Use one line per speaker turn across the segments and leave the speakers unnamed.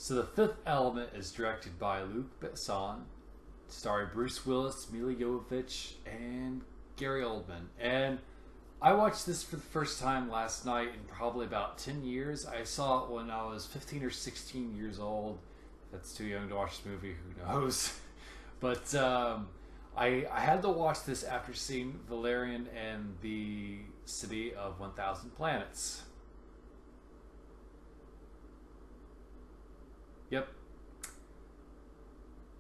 So The Fifth Element is directed by Luc Besson, starring Bruce Willis, Mila Jovovich, and Gary Oldman. And I watched this for the first time last night in probably about 10 years. I saw it when I was 15 or 16 years old. That's too young to watch this movie, who knows? But I had to watch this after seeing Valerian and the City of 1,000 Planets. Yep.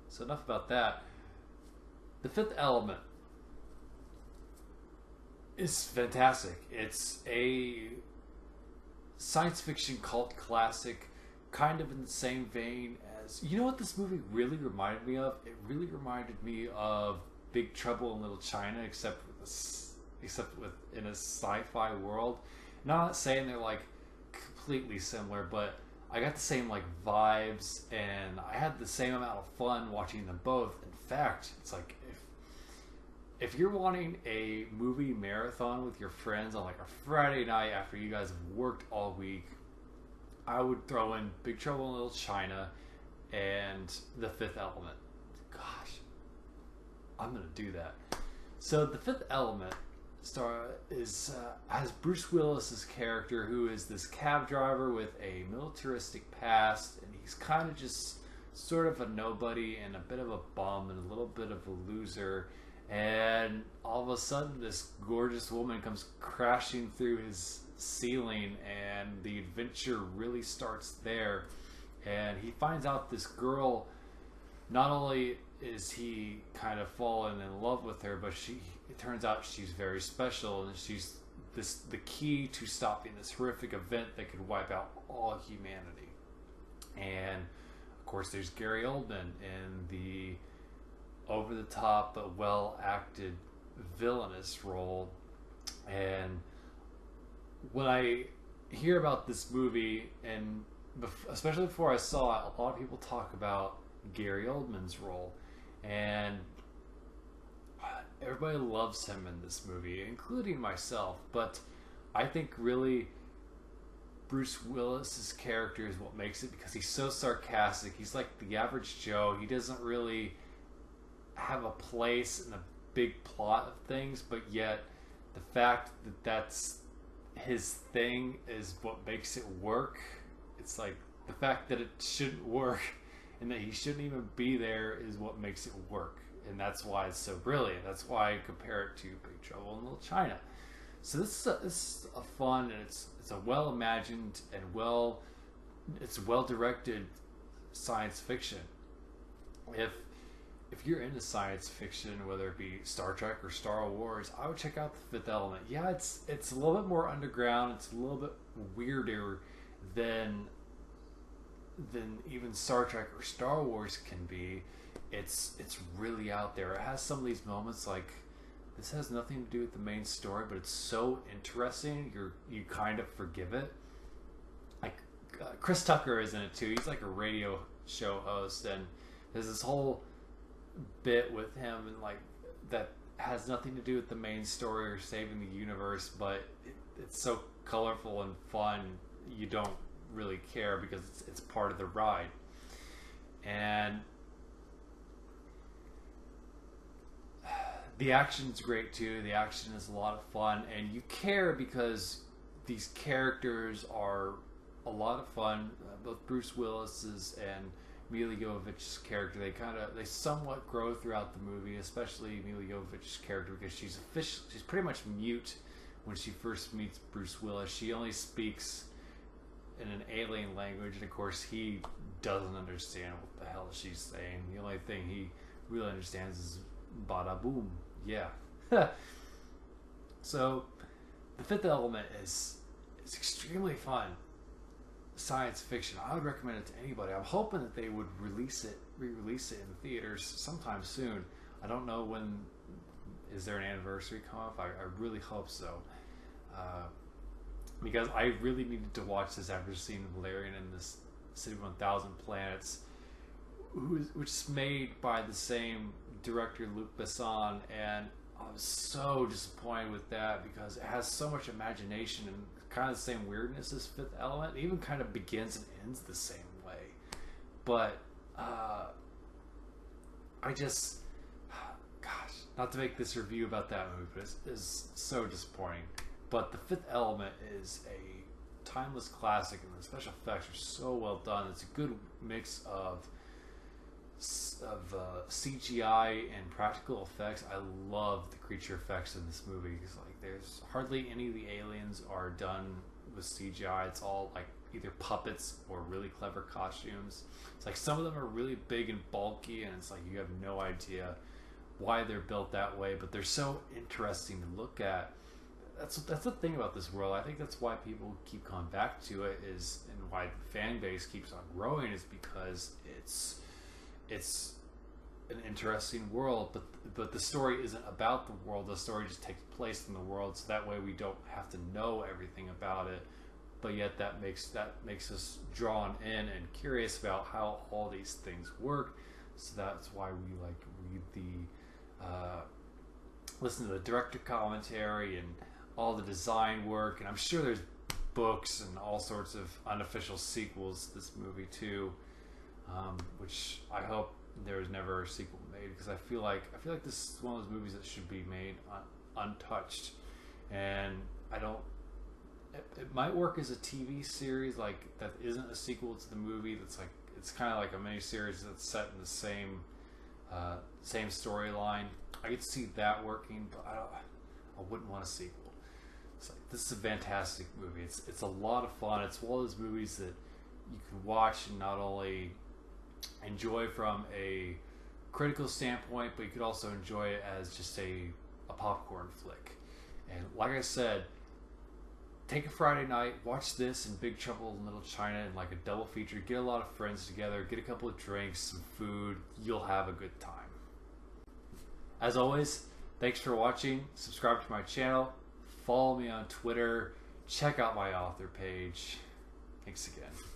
So enough about that. The Fifth Element is fantastic. It's a science fiction cult classic, kind of in the same vein as, you know what this movie really reminded me of? It really reminded me of Big Trouble in Little China, except with in a sci-fi world. And I'm not saying they're like completely similar, but I got the same like vibes, and I had the same amount of fun watching them both. In fact, it's like if you're wanting a movie marathon with your friends on like a Friday night after you guys have worked all week, I would throw in Big Trouble in Little China and The Fifth Element. Gosh, I'm gonna do that. So The Fifth Element has Bruce Willis's character, who is this cab driver with a militaristic past, and he's kind of just sort of a nobody and a bit of a bum and a little bit of a loser. And all of a sudden, this gorgeous woman comes crashing through his ceiling, and the adventure really starts there. And he finds out this girl, not only is he kind of fallen in love with her, but it turns out she's very special, and she's the key to stopping this horrific event that could wipe out all humanity. And of course, there's Gary Oldman in the over the top but well acted villainous role. And when I hear about this movie, and especially before I saw it, a lot of people talk about Gary Oldman's role, and everybody loves him in this movie, including myself. But I think really Bruce Willis's character is what makes it, because he's so sarcastic. He's like the average Joe. He doesn't really have a place in the big plot of things, but yet the fact that that's his thing is what makes it work. It's like the fact that it shouldn't work and that he shouldn't even be there is what makes it work. And that's why it's so brilliant. That's why I compare it to Big Trouble in Little China. So this is a fun, and it's a well imagined and it's well directed science fiction. If you're into science fiction, whether it be Star Trek or Star Wars, I would check out The Fifth Element. Yeah, it's a little bit more underground. It's a little bit weirder than even Star Trek or Star Wars can be. It's really out there. It has some of these moments like, this has nothing to do with the main story, but it's so interesting you kind of forgive it. Like Chris Tucker is in it too. He's like a radio show host, and there's this whole bit with him and like that has nothing to do with the main story or saving the universe, but it's so colorful and fun, you don't really care because it's part of the ride. And the action's great too. The action is a lot of fun, and you care because these characters are a lot of fun. Both Bruce Willis's and Mila Jovovich's character, they somewhat grow throughout the movie, especially Mila Jovovich's character, because she's pretty much mute when she first meets Bruce Willis. She only speaks in an alien language, and of course he doesn't understand what the hell she's saying. The only thing he really understands is bada boom. Yeah. So The Fifth Element is extremely fun science fiction. I would recommend it to anybody. I'm hoping that they would re-release it in theaters sometime soon. I don't know when. Is there an anniversary come up? I really hope so, because I really needed to watch this after seeing Valerian and this City of 1,000 Planets, which is made by the same director, Luc Besson, and I was so disappointed with that because it has so much imagination and kind of the same weirdness as Fifth Element. It even kind of begins and ends the same way. but I just, gosh, not to make this review about that movie, but it's so disappointing. But The Fifth Element is a timeless classic, and the special effects are so well done. It's a good mix of CGI and practical effects. I love the creature effects in this movie. It's like there's hardly any of the aliens are done with CGI. It's all like either puppets or really clever costumes. It's like some of them are really big and bulky, and it's like you have no idea why they're built that way, but they're so interesting to look at. That's the thing about this world. I think that's why people keep coming back to it, is, and why the fan base keeps on growing, is because it's an interesting world, but the story isn't about the world. The story just takes place in the world, so that way we don't have to know everything about it. But yet that makes us drawn in and curious about how all these things work. So that's why we like read listen to the director commentary and all the design work. And I'm sure there's books and all sorts of unofficial sequels to this movie too, which I hope there's never a sequel made, because I feel like this is one of those movies that should be made untouched. And I don't. It might work as a TV series, like that isn't a sequel to the movie. That's like, it's kind of like a mini series that's set in the same storyline. I could see that working, but I wouldn't want a sequel. It's like, this is a fantastic movie. It's a lot of fun. It's one of those movies that you can watch and not only enjoy from a critical standpoint, but you could also enjoy it as just a popcorn flick. And like I said, take a Friday night, watch this and Big Trouble in Little China in like a double feature. Get a lot of friends together, get a couple of drinks, some food. You'll have a good time. As always, thanks for watching. Subscribe to my channel. Follow me on Twitter. Check out my author page. Thanks again.